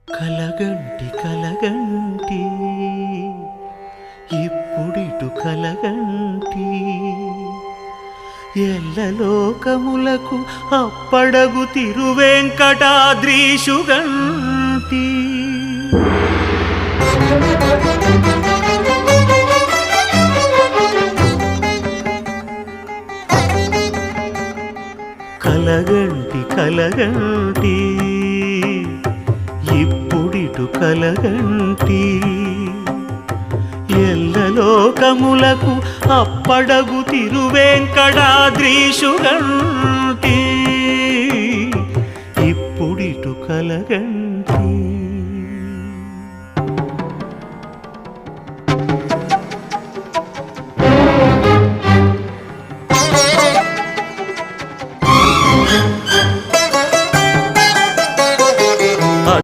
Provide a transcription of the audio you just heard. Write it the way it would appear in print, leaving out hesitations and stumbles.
కలగంటి కలగంటి ఇప్పుడిటు కలగంటి ఎల్లలోకములకు అప్పడగు తిరువెంకటాద్రీషుగంటి కలగంటి కలగంటి ఇప్పుడిటు కలగంటి ఎల్లలోకములకు అప్పడగు తిరువెంకటాద్రీషుగంటి ఇప్పుడిటు కలగంటి.